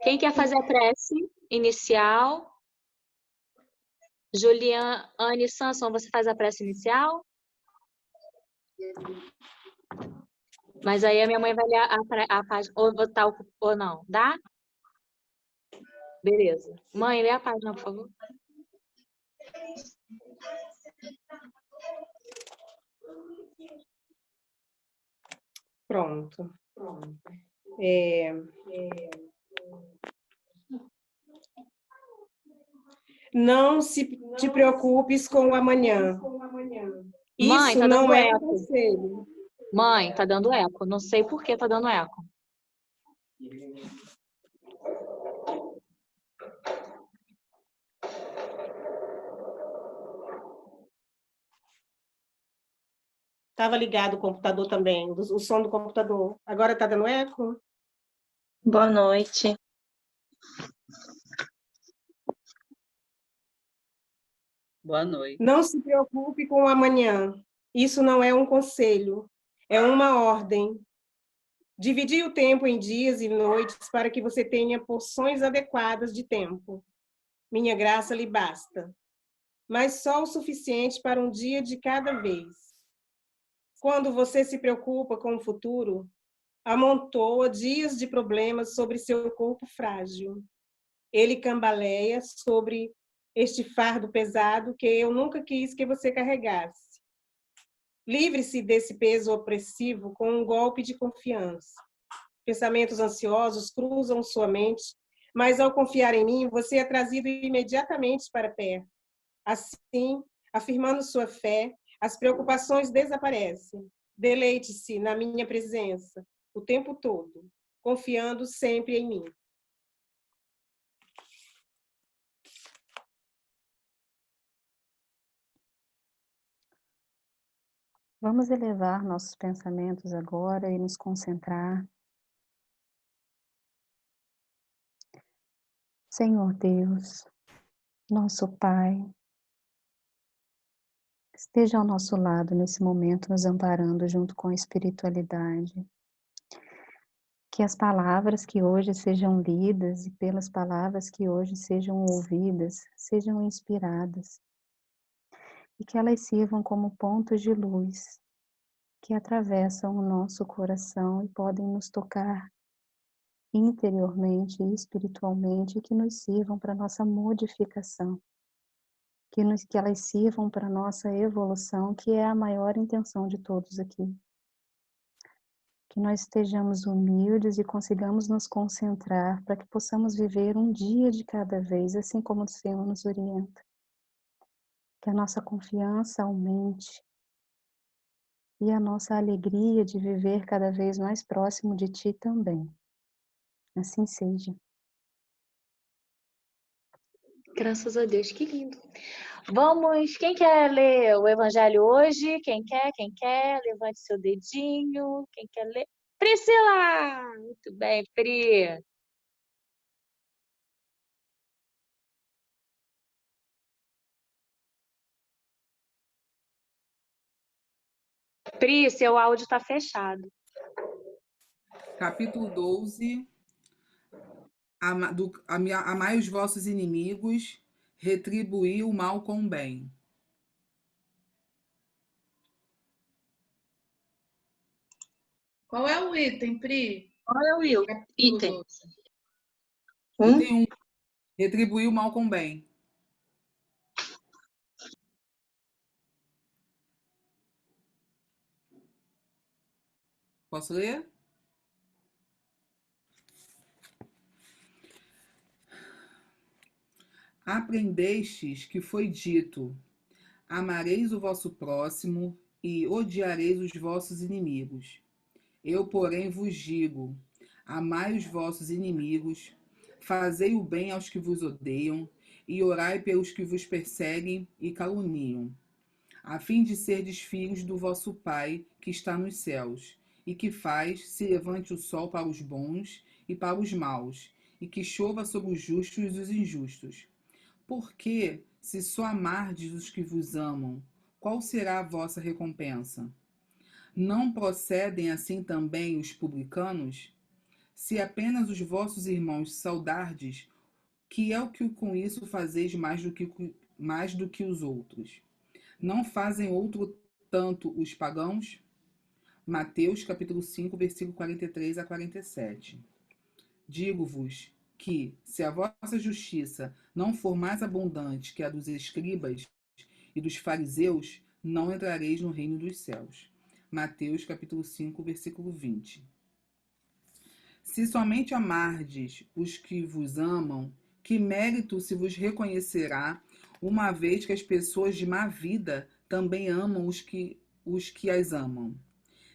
Quem quer fazer a prece inicial? Juliane Sanson, você faz a prece inicial? Mas aí a minha mãe vai ler a página, ou botar ou não, dá? Beleza. Mãe, lê a página, por favor. Pronto. Não te preocupes com o amanhã. Mãe, Isso tá dando não é eco. conselho. Mãe, tá dando eco. Não sei por que tá dando eco. Estava ligado o computador também, o som do computador. Agora está dando eco? Boa noite. Boa noite. Não se preocupe com o amanhã. Isso não é um conselho, é uma ordem. Dividir o tempo em dias e noites para que você tenha porções adequadas de tempo. Minha graça lhe basta. Mas só o suficiente para um dia de cada vez. Quando você se preocupa com o futuro, amontoa dias de problemas sobre seu corpo frágil. Ele cambaleia sobre este fardo pesado que eu nunca quis que você carregasse. Livre-se desse peso opressivo com um golpe de confiança. Pensamentos ansiosos cruzam sua mente, mas ao confiar em mim, você é trazido imediatamente para perto. Assim, afirmando sua fé, as preocupações desaparecem. Deleite-se na minha presença o tempo todo, confiando sempre em mim. Vamos elevar nossos pensamentos agora e nos concentrar. Senhor Deus, nosso Pai, esteja ao nosso lado nesse momento, nos amparando junto com a espiritualidade. Que as palavras que hoje sejam lidas e pelas palavras que hoje sejam ouvidas, sejam inspiradas. E que elas sirvam como pontos de luz que atravessam o nosso coração e podem nos tocar interiormente e espiritualmente, e que nos sirvam para nossa modificação, que elas sirvam para nossa evolução, que é a maior intenção de todos aqui. Que nós estejamos humildes e consigamos nos concentrar para que possamos viver um dia de cada vez, assim como o Senhor nos orienta. Que a nossa confiança aumente e a nossa alegria de viver cada vez mais próximo de Ti também. Assim seja. Graças a Deus, que lindo. Vamos, quem quer ler o Evangelho hoje? Quem quer? Quem quer? Levante seu dedinho. Quem quer ler? Priscila! Muito bem, Pri. Pri, seu áudio está fechado. Capítulo 12. Amai os vossos inimigos, retribuí o mal com o bem. Qual é o item, Pri? Qual é o item? Item 1. Retribuir o mal com o bem. Posso ler? Aprendestes que foi dito: amareis o vosso próximo e odiareis os vossos inimigos. Eu, porém, vos digo: amai os vossos inimigos, fazei o bem aos que vos odeiam e orai pelos que vos perseguem e caluniam, a fim de serdes filhos do vosso Pai que está nos céus, e que faz se levante o sol para os bons e para os maus, e que chova sobre os justos e os injustos. Porque, se só amardes os que vos amam, qual será a vossa recompensa? Não procedem assim também os publicanos? Se apenas os vossos irmãos saudardes, que é o que com isso fazeis mais do que os outros? Não fazem outro tanto os pagãos? Mateus capítulo 5, versículo 43 a 47. Digo-vos que, se a vossa justiça não for mais abundante que a dos escribas e dos fariseus, não entrareis no reino dos céus. Mateus capítulo 5, versículo 20. Se somente amardes os que vos amam, que mérito se vos reconhecerá, uma vez que as pessoas de má vida também amam os que as amam?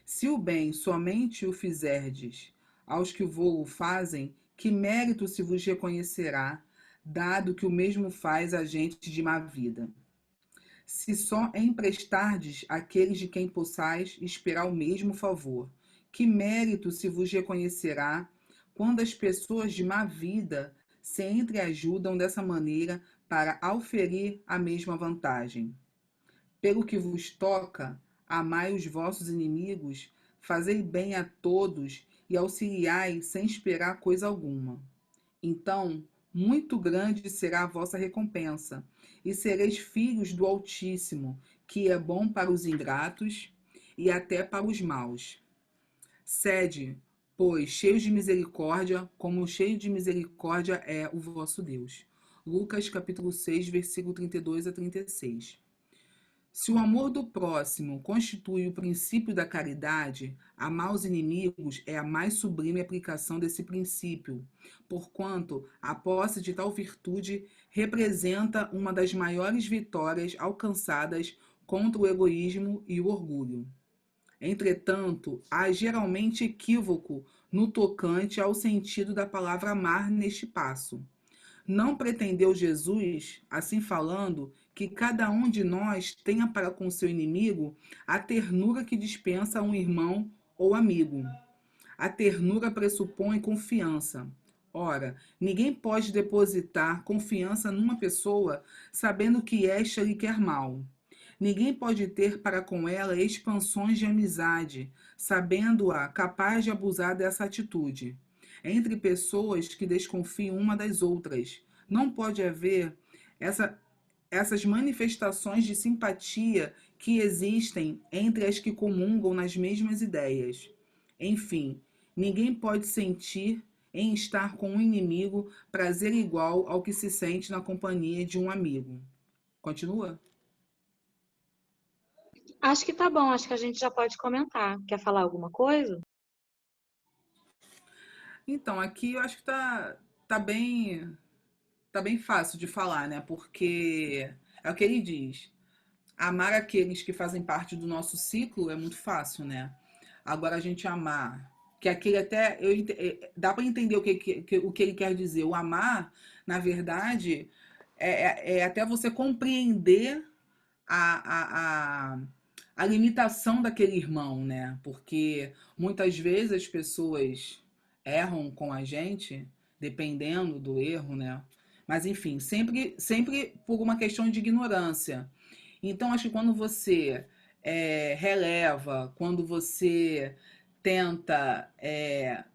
Se o bem somente o fizerdes aos que vô-lo fazem, que mérito se vos reconhecerá, dado que o mesmo faz a gente de má vida? Se só emprestardes àqueles de quem possais esperar o mesmo favor, que mérito se vos reconhecerá, quando as pessoas de má vida se entreajudam dessa maneira para auferir a mesma vantagem? Pelo que vos toca, amai os vossos inimigos, fazei bem a todos e auxiliai sem esperar coisa alguma. Então, muito grande será a vossa recompensa, e sereis filhos do Altíssimo, que é bom para os ingratos e até para os maus. Sede, pois, cheios de misericórdia, como cheio de misericórdia é o vosso Deus. Lucas capítulo 6, versículo 32 a 36. Se o amor do próximo constitui o princípio da caridade, amar os inimigos é a mais sublime aplicação desse princípio, porquanto a posse de tal virtude representa uma das maiores vitórias alcançadas contra o egoísmo e o orgulho. Entretanto, há geralmente equívoco no tocante ao sentido da palavra amar neste passo. Não pretendeu Jesus, assim falando, que cada um de nós tenha para com seu inimigo a ternura que dispensa a um irmão ou amigo. A ternura pressupõe confiança. Ora, ninguém pode depositar confiança numa pessoa sabendo que esta lhe quer mal. Ninguém pode ter para com ela expansões de amizade, sabendo-a capaz de abusar dessa atitude. Entre pessoas que desconfiam uma das outras, não pode haver essas manifestações de simpatia que existem entre as que comungam nas mesmas ideias. Enfim, ninguém pode sentir em estar com um inimigo prazer igual ao que se sente na companhia de um amigo. Continua? Acho que tá bom, acho que a gente já pode comentar. Quer falar alguma coisa? Então, aqui eu acho que tá bem fácil de falar, né? Porque é o que ele diz. Amar aqueles que fazem parte do nosso ciclo é muito fácil, né? Agora a gente amar, que aquele até dá para entender o que ele quer dizer. O amar, na verdade, é até você compreender a, a limitação daquele irmão, né? Porque muitas vezes as pessoas erram com a gente, dependendo do erro, né? Mas enfim, sempre por uma questão de ignorância. Então, acho que quando você releva, quando você tenta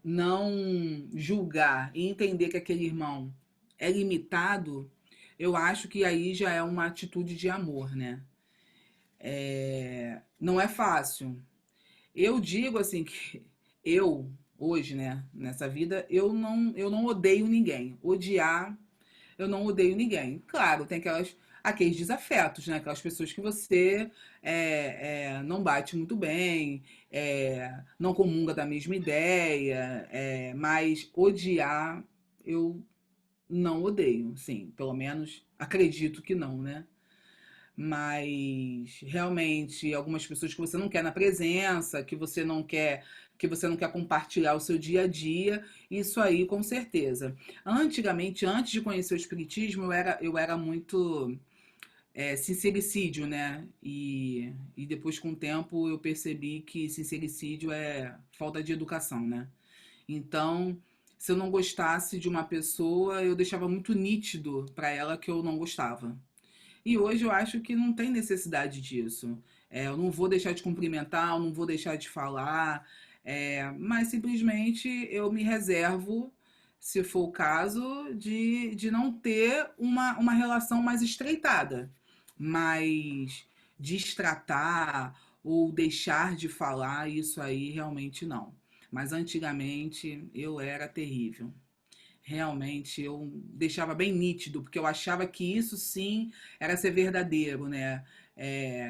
não julgar e entender que aquele irmão é limitado, eu acho que aí já é uma atitude de amor, né? Não é fácil. Eu digo assim que eu, hoje, né, nessa vida, eu não odeio ninguém. Odiar, eu não odeio ninguém. Claro, tem aqueles desafetos, né? Aquelas pessoas que você não bate muito bem, não comunga da mesma ideia, mas odiar, eu não odeio, sim. Pelo menos acredito que não, né? Mas realmente algumas pessoas que você não quer na presença, que você não quer compartilhar o seu dia a dia, isso aí com certeza. Antigamente, antes de conhecer o espiritismo, eu era muito sincericídio, né? E depois com o tempo eu percebi que sincericídio é falta de educação, né? Então, se eu não gostasse de uma pessoa, eu deixava muito nítido para ela que eu não gostava. E hoje eu acho que não tem necessidade disso. Eu não vou deixar de cumprimentar, eu não vou deixar de falar. Mas simplesmente eu me reservo, se for o caso, de não ter uma relação mais estreitada, mas destratar ou deixar de falar, isso aí realmente não. Mas antigamente eu era terrível. Realmente eu deixava bem nítido, porque eu achava que isso sim era ser verdadeiro, né?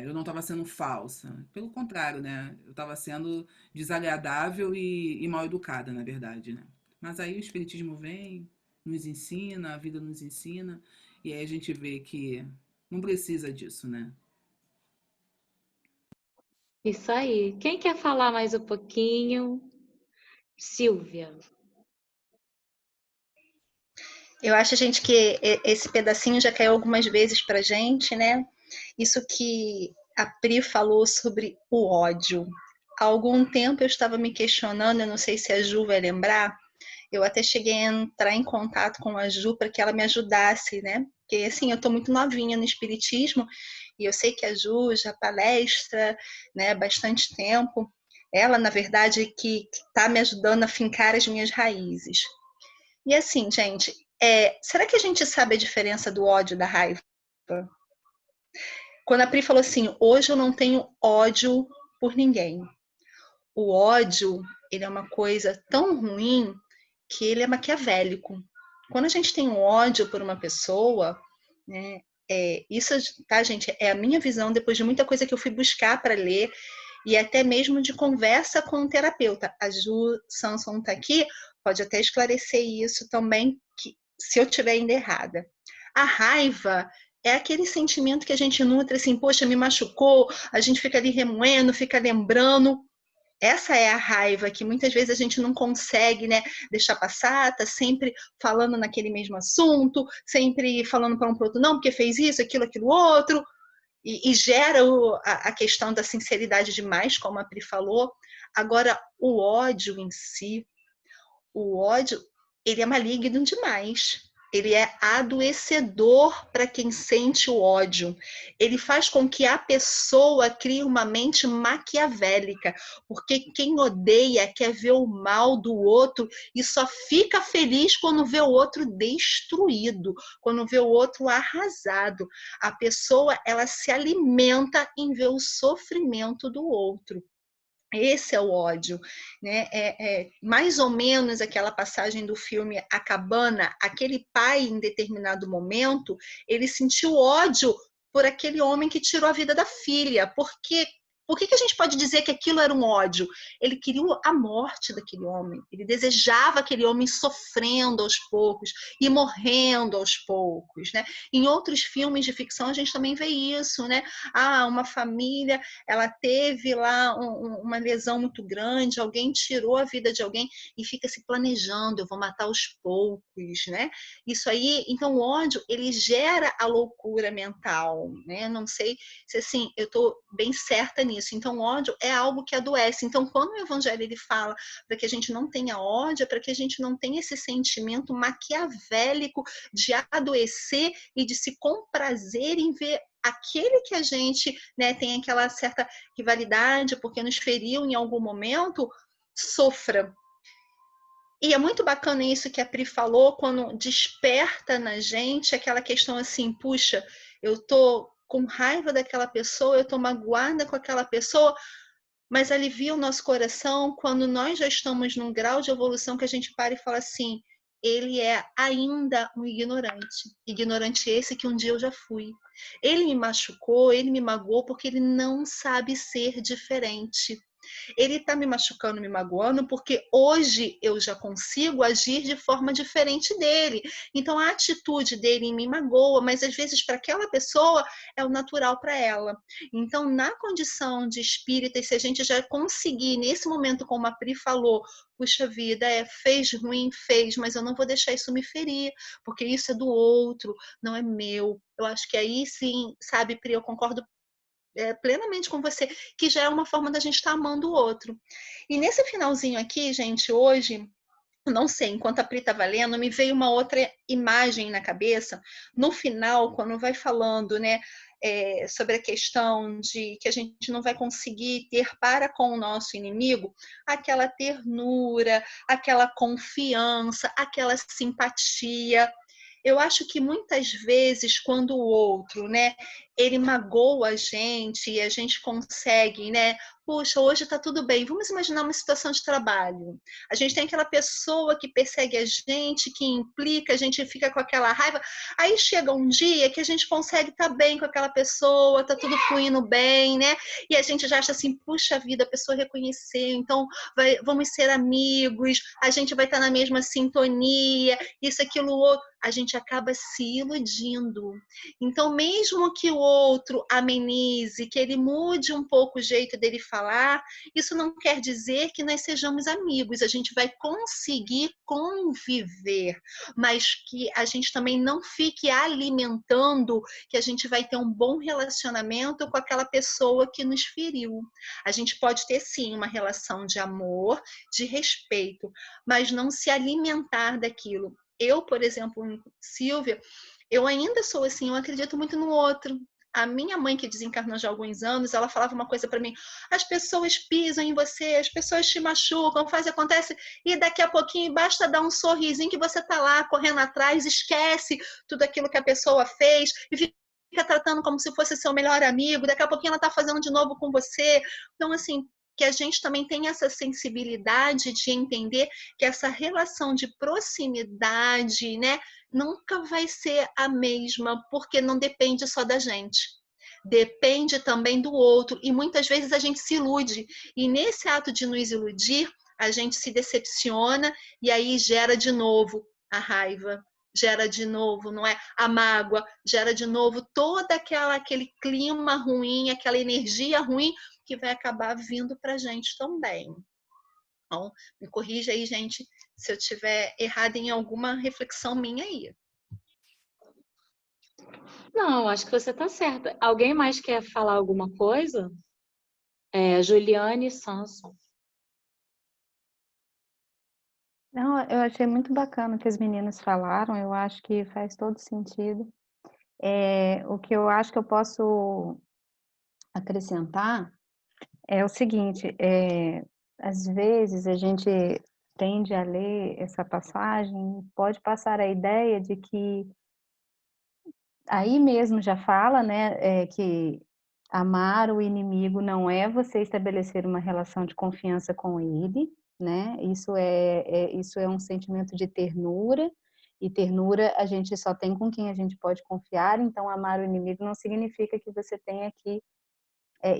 Eu não estava sendo falsa. Pelo contrário, né? Eu estava sendo desagradável e mal educada, na verdade, né? Mas aí o Espiritismo vem, nos ensina, a vida nos ensina, e aí a gente vê que não precisa disso, né? Isso aí. Quem quer falar mais um pouquinho? Silvia. Eu acho, gente, que esse pedacinho já caiu algumas vezes pra gente, né? Isso que a Pri falou sobre o ódio. Há algum tempo eu estava me questionando, eu não sei se a Ju vai lembrar, eu até cheguei a entrar em contato com a Ju para que ela me ajudasse, né? Porque, assim, eu estou muito novinha no espiritismo e eu sei que a Ju já palestra, né, há bastante tempo. Ela, na verdade, que está me ajudando a fincar as minhas raízes. E assim, gente, será que a gente sabe a diferença do ódio e da raiva? Quando a Pri falou assim, hoje eu não tenho ódio por ninguém. O ódio, ele é uma coisa tão ruim que ele é maquiavélico. Quando a gente tem um ódio por uma pessoa, né, isso, tá, gente, é a minha visão depois de muita coisa que eu fui buscar para ler e até mesmo de conversa com um terapeuta. A Ju Samson está aqui, pode até esclarecer isso também, que, se eu estiver ainda errada. A raiva é aquele sentimento que a gente nutre assim, poxa, me machucou, a gente fica ali remoendo, fica lembrando. Essa é a raiva que muitas vezes a gente não consegue, né, deixar passar, tá sempre falando naquele mesmo assunto, sempre falando para um pro outro, não, porque fez isso, aquilo outro, e gera a questão da sinceridade demais, como a Pri falou. Agora, o ódio em si, o ódio, ele é maligno demais. Ele é adoecedor para quem sente o ódio. Ele faz com que a pessoa crie uma mente maquiavélica, porque quem odeia quer ver o mal do outro e só fica feliz quando vê o outro destruído, quando vê o outro arrasado. A pessoa, ela se alimenta em ver o sofrimento do outro. Esse é o ódio, né? Mais ou menos aquela passagem do filme A Cabana, aquele pai em determinado momento, ele sentiu ódio por aquele homem que tirou a vida da filha, porque por que a gente pode dizer que aquilo era um ódio? Ele queria a morte daquele homem, ele desejava aquele homem sofrendo aos poucos e morrendo aos poucos, né? Em outros filmes de ficção a gente também vê isso, né? Uma família, ela teve lá uma lesão muito grande, alguém tirou a vida de alguém e fica se planejando, eu vou matar aos poucos, né? Isso aí, então o ódio, ele gera a loucura mental, né? Não sei se assim, eu estou bem certa nisso. Então, ódio é algo que adoece. Então, quando o evangelho ele fala para que a gente não tenha ódio, é para que a gente não tenha esse sentimento maquiavélico de adoecer e de se comprazer em ver aquele que a gente, né, tem aquela certa rivalidade porque nos feriu em algum momento, sofra. E é muito bacana isso que a Pri falou, quando desperta na gente aquela questão assim, puxa, eu tô com raiva daquela pessoa, eu tô magoada com aquela pessoa, mas alivia o nosso coração quando nós já estamos num grau de evolução que a gente para e fala assim, ele é ainda um ignorante. Ignorante esse que um dia eu já fui. Ele me machucou, ele me magoou porque ele não sabe ser diferente. Ele está me machucando, me magoando, porque hoje eu já consigo agir de forma diferente dele. Então a atitude dele me magoa, mas às vezes para aquela pessoa é o natural para ela. Então, na condição de espírita, e se a gente já conseguir, nesse momento, como a Pri falou, puxa vida, fez ruim, fez, mas eu não vou deixar isso me ferir, porque isso é do outro, não é meu. Eu acho que aí sim, sabe, Pri, eu concordo plenamente com você, que já é uma forma da gente estar amando o outro. E nesse finalzinho aqui, gente, hoje, não sei, enquanto a Pri estava lendo, me veio uma outra imagem na cabeça. No final, quando vai falando, né, sobre a questão de que a gente não vai conseguir ter para com o nosso inimigo, aquela ternura, aquela confiança, aquela simpatia. Eu acho que muitas vezes, quando o outro, né, ele magoa a gente e a gente consegue, né, puxa, hoje está tudo bem. Vamos imaginar uma situação de trabalho. A gente tem aquela pessoa que persegue a gente, que implica, a gente fica com aquela raiva. Aí chega um dia que a gente consegue estar bem com aquela pessoa, está tudo fluindo bem, né? E a gente já acha assim, puxa vida, a pessoa reconheceu, então vamos ser amigos, a gente vai estar na mesma sintonia, isso, aquilo, outro. A gente acaba se iludindo. Então, mesmo que o outro amenize, que ele mude um pouco o jeito dele falar, isso não quer dizer que nós sejamos amigos. A gente vai conseguir conviver, mas que a gente também não fique alimentando que a gente vai ter um bom relacionamento com aquela pessoa que nos feriu. A gente pode ter, sim, uma relação de amor, de respeito, mas não se alimentar daquilo. Eu, por exemplo, Silvia, eu ainda sou assim, eu acredito muito no outro. A minha mãe, que desencarnou já há alguns anos, ela falava uma coisa para mim: as pessoas pisam em você, as pessoas te machucam, acontece, e daqui a pouquinho basta dar um sorrisinho que você tá lá correndo atrás, esquece tudo aquilo que a pessoa fez e fica tratando como se fosse seu melhor amigo, daqui a pouquinho ela tá fazendo de novo com você. Então, assim, que a gente também tem essa sensibilidade de entender que essa relação de proximidade, né, nunca vai ser a mesma, porque não depende só da gente. Depende também do outro, e muitas vezes a gente se ilude, e nesse ato de nos iludir, a gente se decepciona, e aí gera de novo a raiva, gera de novo, não é? A mágoa, gera de novo todo aquele clima ruim, aquela energia ruim, que vai acabar vindo para a gente também. Então, me corrija aí, gente, se eu tiver errado em alguma reflexão minha aí. Não, acho que você está certa. Alguém mais quer falar alguma coisa? Juliane Sanson. Não, eu achei muito bacana o que as meninas falaram, eu acho que faz todo sentido. O que eu acho que eu posso acrescentar é o seguinte, às vezes a gente tende a ler essa passagem, pode passar a ideia de que aí mesmo já fala, né, que amar o inimigo não é você estabelecer uma relação de confiança com ele, né? Isso é um sentimento de ternura, e ternura a gente só tem com quem a gente pode confiar, então amar o inimigo não significa que você tenha que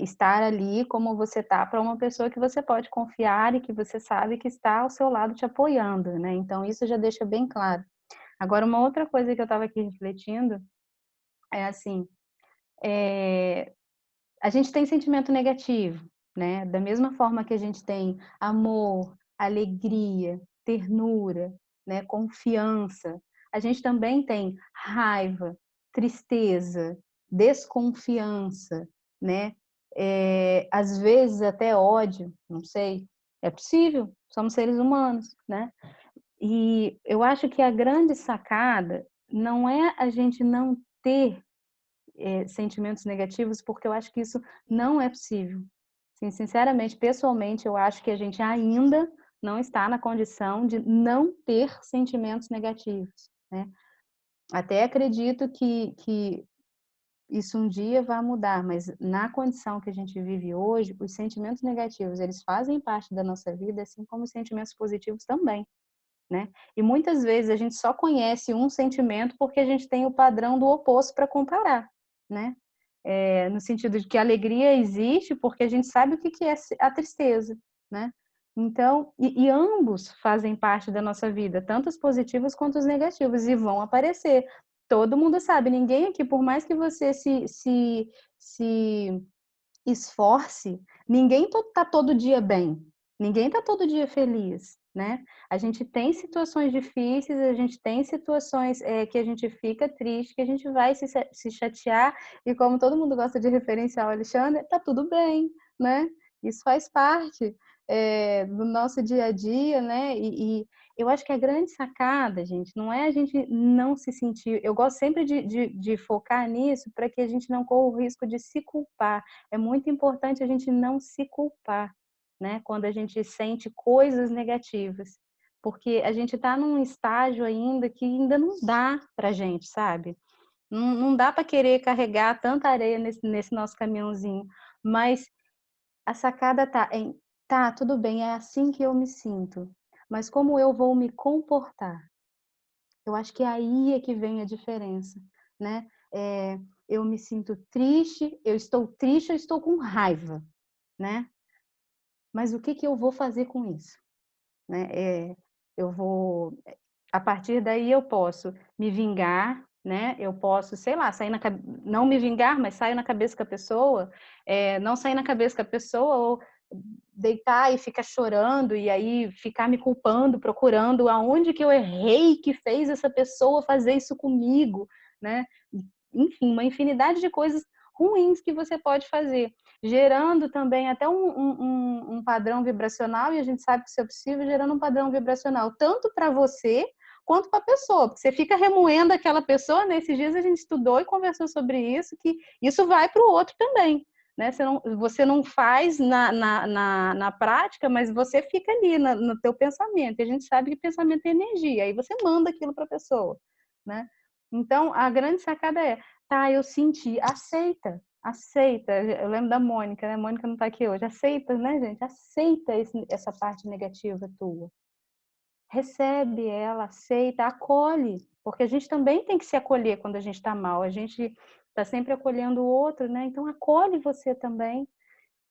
estar ali como você está para uma pessoa que você pode confiar e que você sabe que está ao seu lado te apoiando, né? Então isso já deixa bem claro. Agora, uma outra coisa que eu estava aqui refletindo é assim, a gente tem sentimento negativo, né? Da mesma forma que a gente tem amor, alegria, ternura, né? Confiança, a gente também tem raiva, tristeza, desconfiança, né? Às vezes até ódio, não sei, é possível, somos seres humanos, né? E eu acho que a grande sacada não é a gente não ter sentimentos negativos, porque eu acho que isso não é possível. Sim, sinceramente, pessoalmente, eu acho que a gente ainda não está na condição de não ter sentimentos negativos, né? Até acredito que isso um dia vai mudar, mas na condição que a gente vive hoje, os sentimentos negativos, eles fazem parte da nossa vida, assim como os sentimentos positivos também, né? E muitas vezes a gente só conhece um sentimento porque a gente tem o padrão do oposto para comparar, né? No sentido de que a alegria existe porque a gente sabe o que é a tristeza, né? Então, e ambos fazem parte da nossa vida, tanto os positivos quanto os negativos, e vão aparecer. Todo mundo sabe, ninguém aqui, por mais que você se esforce, ninguém está todo dia bem, ninguém está todo dia feliz, né? A gente tem situações difíceis, a gente tem situações que a gente fica triste, que a gente vai se chatear, e como todo mundo gosta de referenciar o Alexandre, tá tudo bem, né? Isso faz parte do nosso dia a dia, né? E Eu acho que a grande sacada, gente, não é a gente não se sentir. Eu gosto sempre de focar nisso para que a gente não corra o risco de se culpar. É muito importante a gente não se culpar, né? Quando a gente sente coisas negativas. Porque a gente está num estágio ainda que ainda não dá para gente, sabe? Não dá para querer carregar tanta areia nesse nosso caminhãozinho. Mas a sacada tá em, tá, tudo bem, é assim que eu me sinto. Mas como eu vou me comportar? Eu acho que aí é que vem a diferença, né? Eu me sinto triste, eu estou com raiva, né? Mas o que que eu vou fazer com isso? Né? Eu vou, a partir daí eu posso me vingar, né? Eu posso, sei lá, não me vingar, mas sair na cabeça com a pessoa, não sair na cabeça com a pessoa, ou deitar e ficar chorando e aí ficar me culpando, procurando aonde que eu errei que fez essa pessoa fazer isso comigo, né? Enfim, uma infinidade de coisas ruins que você pode fazer, gerando também até um padrão vibracional, e a gente sabe que isso é possível, gerando um padrão vibracional tanto para você quanto para a pessoa, porque você fica remoendo aquela pessoa, né? Esses dias a gente estudou e conversou sobre isso, que isso vai para o outro também. Né? Você não faz na prática, mas você fica ali no teu pensamento. E a gente sabe que pensamento é energia, aí você manda aquilo para a pessoa. Né? Então, a grande sacada é, tá, eu senti, aceita. Eu lembro da Mônica, né? A Mônica não está aqui hoje. Aceita, né, gente? Aceita essa parte negativa tua. Recebe ela, aceita, acolhe. Porque a gente também tem que se acolher quando a gente está mal. A gente está sempre acolhendo o outro, né? Então acolhe você também.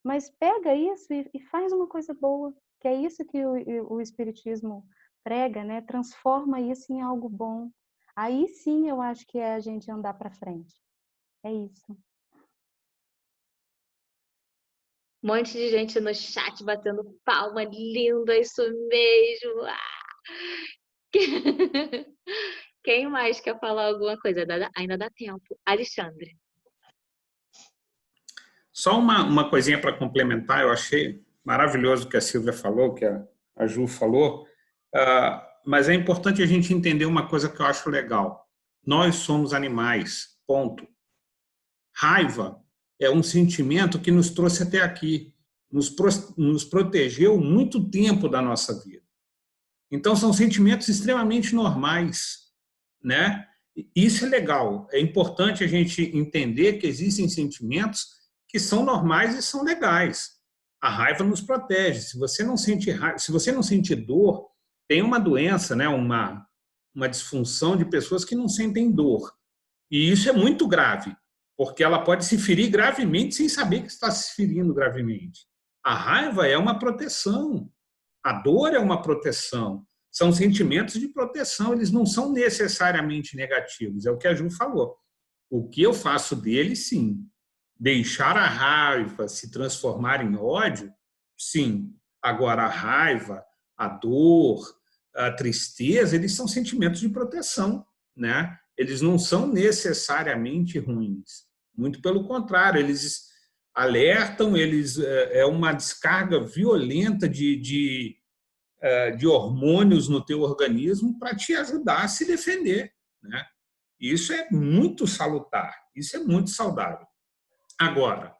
Mas pega isso e faz uma coisa boa. Que é isso que o Espiritismo prega, né? Transforma isso em algo bom. Aí sim eu acho que é a gente andar para frente. É isso. Um monte de gente no chat batendo palma, lindo, é isso mesmo. Quem mais quer falar alguma coisa? Ainda dá tempo. Alexandre. Só uma coisinha para complementar, eu achei maravilhoso o que a Silvia falou, que a Ju falou, mas é importante a gente entender uma coisa que eu acho legal. Nós somos animais, ponto. Raiva é um sentimento que nos trouxe até aqui, nos protegeu muito tempo da nossa vida. Então, são sentimentos extremamente normais, né? Isso é legal, é importante a gente entender que existem sentimentos que são normais e são legais. A raiva nos protege. Se você não sente raiva, se você não sente dor, tem uma doença, né? uma disfunção de pessoas que não sentem dor. E isso é muito grave, porque ela pode se ferir gravemente sem saber que está se ferindo gravemente. A raiva é uma proteção, a dor é uma proteção. São sentimentos de proteção, eles não são necessariamente negativos, é o que a Ju falou. O que eu faço deles, sim. Deixar a raiva se transformar em ódio, sim. Agora, a raiva, a dor, a tristeza, eles são sentimentos de proteção, né? Eles não são necessariamente ruins. Muito pelo contrário, eles alertam, é uma descarga violenta de hormônios no teu organismo para te ajudar a se defender, né? Isso é muito salutar, isso é muito saudável. Agora,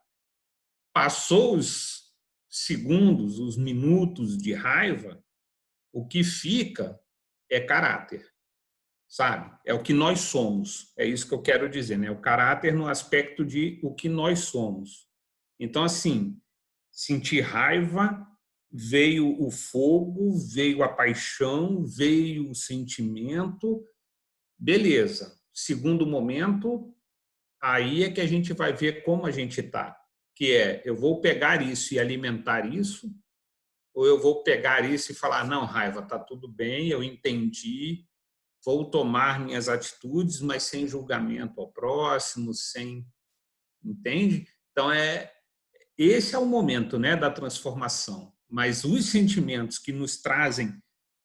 passou os segundos, os minutos de raiva, o que fica é caráter, sabe? É o que nós somos, é isso que eu quero dizer, né? O caráter no aspecto de o que nós somos. Então, assim, sentir raiva, veio o fogo, veio a paixão, veio o sentimento, beleza. Segundo momento, aí é que a gente vai ver como a gente está, que é, eu vou pegar isso e alimentar isso, ou eu vou pegar isso e falar, não, raiva, tá tudo bem, eu entendi, vou tomar minhas atitudes, mas sem julgamento ao próximo, sem, entende? Então esse é o momento, né, da transformação. Mas os sentimentos que nos trazem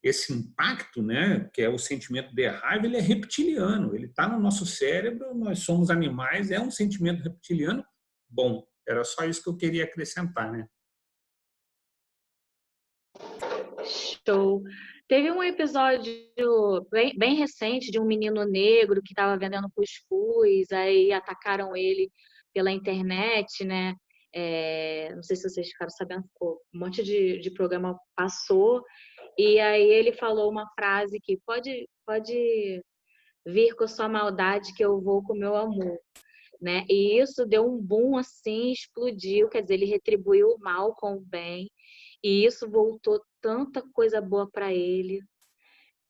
esse impacto, né, que é o sentimento de raiva, ele é reptiliano, ele está no nosso cérebro, nós somos animais, é um sentimento reptiliano. Bom, era só isso que eu queria acrescentar, né? Show. Teve um episódio bem recente de um menino negro que estava vendendo cuscuz, aí atacaram ele pela internet, né? Não sei se vocês ficaram sabendo, um monte de programa passou, e aí ele falou uma frase que pode vir com a sua maldade que eu vou com o meu amor, né? E isso deu um boom assim, explodiu, quer dizer, ele retribuiu o mal com o bem, e isso voltou tanta coisa boa para ele,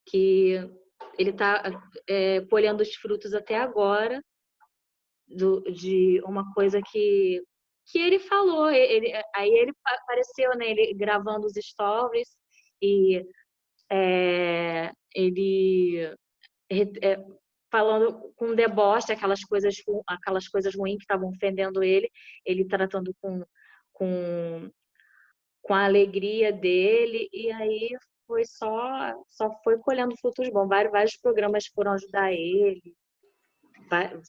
que ele está colhendo os frutos até agora de uma coisa que ele falou. Aí ele apareceu, né? Ele gravando os stories e ele falando com deboche aquelas coisas ruins que estavam ofendendo ele tratando com a alegria dele, e aí foi só foi colhendo frutos bons. Vários programas foram ajudar ele.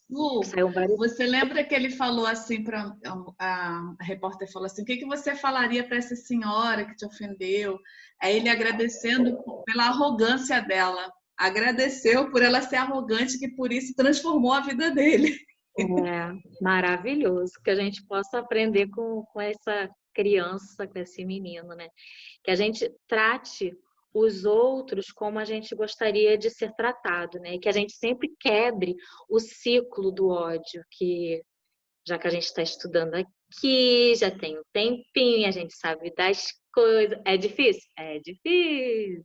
Lu, Saiu vários. você lembra que ele falou assim para a repórter falou assim, o que você falaria para essa senhora que te ofendeu? Aí ele agradecendo pela arrogância dela, agradeceu por ela ser arrogante, que por isso transformou a vida dele. Maravilhoso que a gente possa aprender com essa criança, com esse menino, né? Que a gente trate os outros como a gente gostaria de ser tratado, né? E que a gente sempre quebre o ciclo do ódio, que já que a gente está estudando aqui, já tem um tempinho, a gente sabe das coisas. É difícil? É difícil.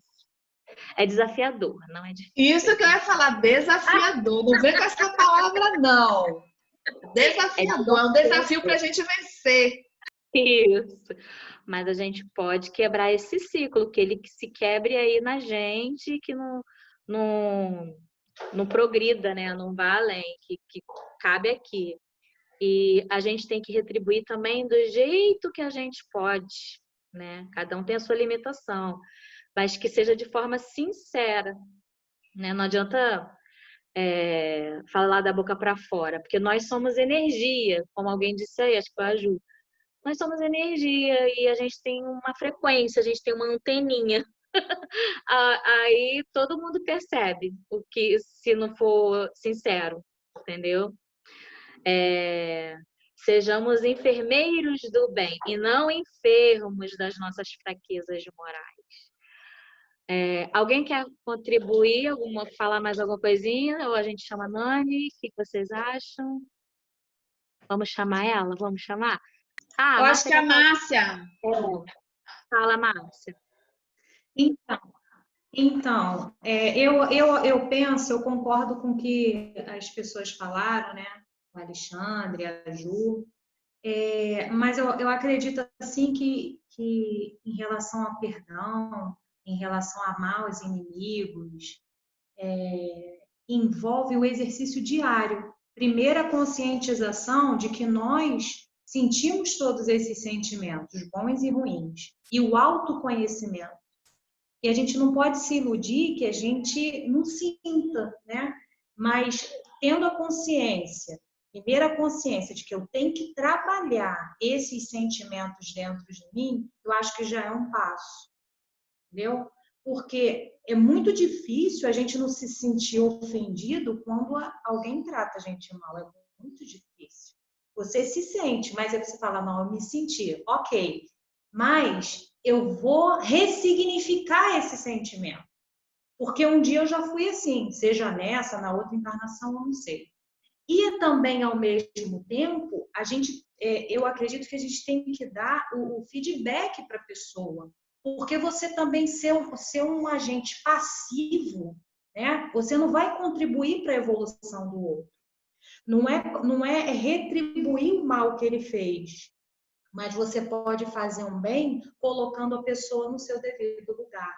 É desafiador, não é difícil. Isso que eu ia falar, desafiador. Não vem com essa palavra, não. Desafiador, é um desafio para a gente vencer. Isso. Mas a gente pode quebrar esse ciclo, que ele se quebre aí na gente, que não progrida, né? Não vá além, que cabe aqui. E a gente tem que retribuir também do jeito que a gente pode, né? Cada um tem a sua limitação, mas que seja de forma sincera, né? Não adianta falar da boca para fora, porque nós somos energia, como alguém disse aí, acho que foi a Ju. Nós somos energia e a gente tem uma frequência, a gente tem uma anteninha. Aí todo mundo percebe o que, se não for sincero, entendeu? Sejamos enfermeiros do bem e não enfermos das nossas fraquezas morais. Alguém quer contribuir, falar mais alguma coisinha? Ou a gente chama a Nani? O que vocês acham? Vamos chamar ela? Vamos chamar? Eu acho que a Márcia. Fala, Márcia. Então, eu penso, eu concordo com o que as pessoas falaram, né? O Alexandre, a Ju, mas eu acredito assim que em relação ao perdão, em relação a amar os inimigos, envolve o exercício diário. Primeira conscientização de que nós sentimos todos esses sentimentos, bons e ruins, e o autoconhecimento. E a gente não pode se iludir que a gente não sinta, né? Mas tendo a consciência, primeira consciência de que eu tenho que trabalhar esses sentimentos dentro de mim, eu acho que já é um passo, entendeu? Porque é muito difícil a gente não se sentir ofendido quando alguém trata a gente mal, é muito difícil. Você se sente, mas aí você fala, não, eu me senti, ok, mas eu vou ressignificar esse sentimento. Porque um dia eu já fui assim, seja nessa, na outra encarnação, eu não sei. E também, ao mesmo tempo, eu acredito que a gente tem que dar o feedback para a pessoa. Porque você também ser um agente passivo, né? Você não vai contribuir para a evolução do outro. Não é retribuir o mal que ele fez, mas você pode fazer um bem colocando a pessoa no seu devido lugar.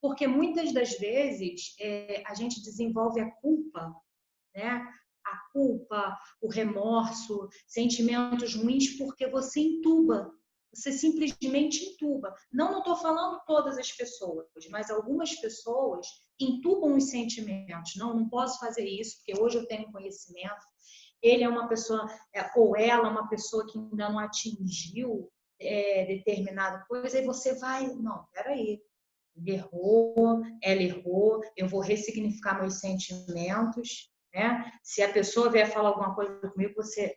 Porque muitas das vezes a gente desenvolve a culpa, né? A culpa, o remorso, sentimentos ruins, porque você entuba. Você simplesmente entuba. Não estou falando todas as pessoas, mas algumas pessoas entubam os sentimentos. Não posso fazer isso, porque hoje eu tenho conhecimento. Ele é uma pessoa, ou ela é uma pessoa que ainda não atingiu determinada coisa, e você vai, não, peraí, Ele errou, ela errou, eu vou ressignificar meus sentimentos, né? Se a pessoa vier falar alguma coisa comigo,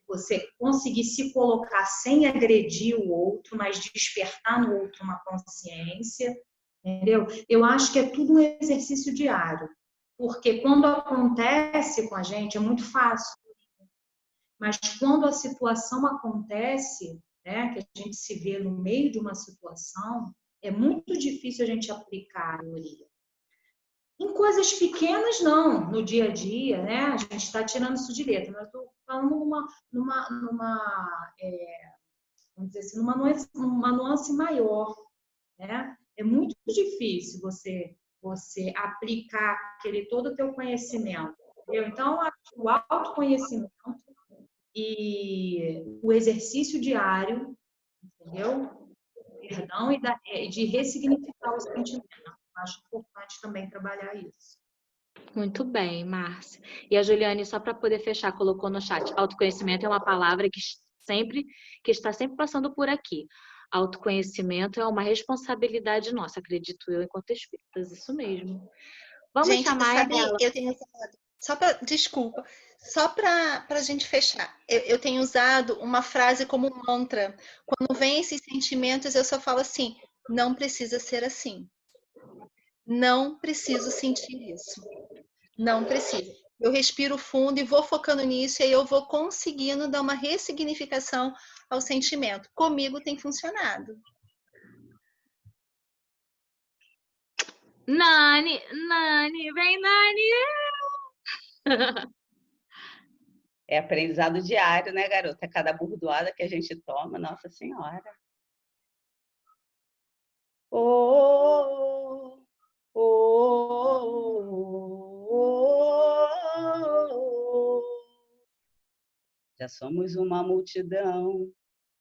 você conseguir se colocar sem agredir o outro, mas despertar no outro uma consciência, entendeu? Eu acho que é tudo um exercício diário, porque quando acontece com a gente é muito fácil, mas quando a situação acontece, né, que a gente se vê no meio de uma situação, é muito difícil a gente aplicar a teoria. Em coisas pequenas, não. No dia a dia, né? A gente está tirando isso de letra, mas eu estou falando vamos dizer assim, numa nuance maior, né? É muito difícil você aplicar todo o teu conhecimento, entendeu? Então, o autoconhecimento e o exercício diário, entendeu? Perdão e de ressignificar os sentimentos. Acho importante também trabalhar isso. Muito bem, Márcia. E a Juliane, só para poder fechar, colocou no chat, autoconhecimento é uma palavra que está sempre passando por aqui. Autoconhecimento é uma responsabilidade nossa, acredito eu, enquanto espíritas, isso mesmo. Vamos Gente, chamar sabe, ela. eu tenho usado, desculpa, só para a gente fechar, eu tenho usado uma frase como mantra. Quando vem esses sentimentos, eu só falo assim: não precisa ser assim. Não preciso sentir isso. Não preciso. Eu respiro fundo e vou focando nisso, e aí eu vou conseguindo dar uma ressignificação ao sentimento. Comigo tem funcionado. Nani, vem Nani! É aprendizado diário, né, garota? Cada burdoada que a gente toma, Nossa Senhora. Oh, oh, oh, oh, oh. Já somos uma multidão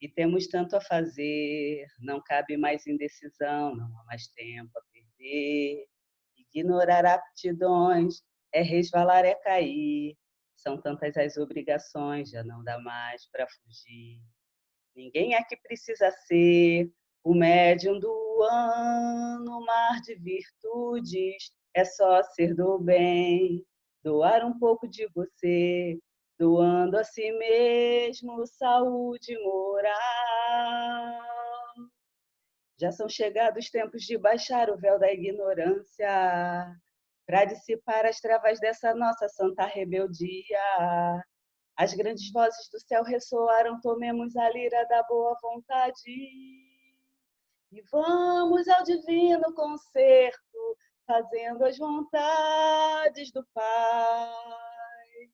e temos tanto a fazer. Não cabe mais indecisão, não há mais tempo a perder. Ignorar aptidões é resvalar, é cair. São tantas as obrigações, já não dá mais para fugir. Ninguém aqui precisa ser o médium do ano, mar de virtudes. É só ser do bem, doar um pouco de você, doando a si mesmo saúde moral. Já são chegados os tempos de baixar o véu da ignorância, para dissipar as trevas dessa nossa santa rebeldia. As grandes vozes do céu ressoaram, tomemos a lira da boa vontade e vamos ao divino concerto, fazendo as vontades do Pai.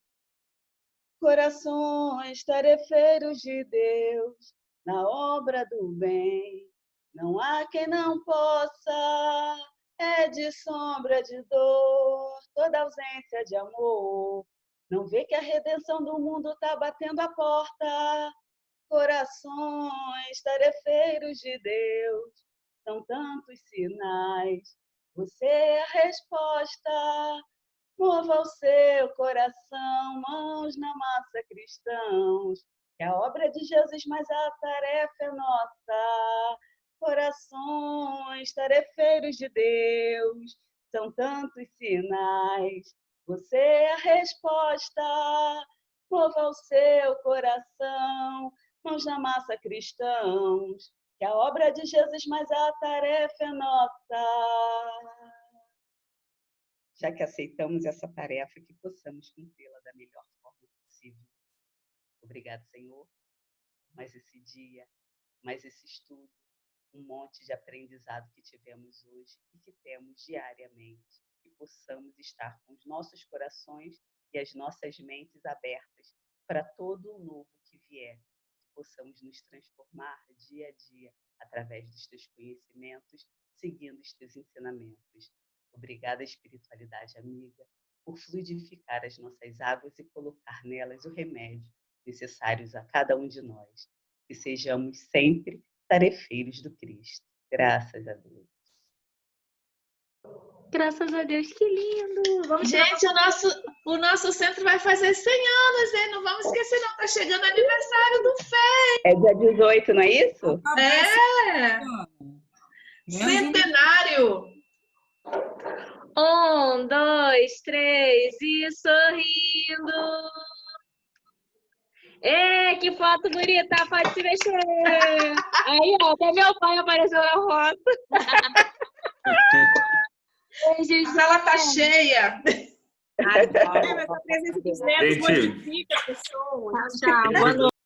Corações tarefeiros de Deus, na obra do bem, não há quem não possa, é de sombra de dor, toda ausência de amor. Não vê que a redenção do mundo está batendo a porta? Corações tarefeiros de Deus, são tantos sinais, você é a resposta. Mova o seu coração, mãos na massa, cristãos, que a obra é de Jesus, mas a tarefa é nossa. Corações tarefeiros de Deus, são tantos sinais, você é a resposta. Mova o seu coração, mãos na massa, cristãos, que a obra é de Jesus, mas a tarefa é nossa. Já que aceitamos essa tarefa, que possamos cumpri-la da melhor forma possível. Obrigado, Senhor, por mais esse dia, mais esse estudo, um monte de aprendizado que tivemos hoje e que temos diariamente. Que possamos estar com os nossos corações e as nossas mentes abertas para todo o novo que vier. Que possamos nos transformar dia a dia através dos teus conhecimentos, seguindo os teus ensinamentos. Obrigada, espiritualidade amiga, por fluidificar as nossas águas e colocar nelas o remédio necessários a cada um de nós. Que sejamos sempre tarefeiros do Cristo. Graças a Deus. Graças a Deus, que lindo! Vamos Gente, o nosso centro vai fazer 100 anos, hein? Não vamos esquecer, não. Tá chegando o aniversário do Fé. É dia 18, não é isso? É! Centenário! Um, dois, três e sorrindo. Ê, que foto bonita, pode se mexer. Aí, ó, até meu pai apareceu na foto. Beijo, A sala tá cheia. Essa presença dos netos Gente, modifica a pessoa. Tchau, boa noite.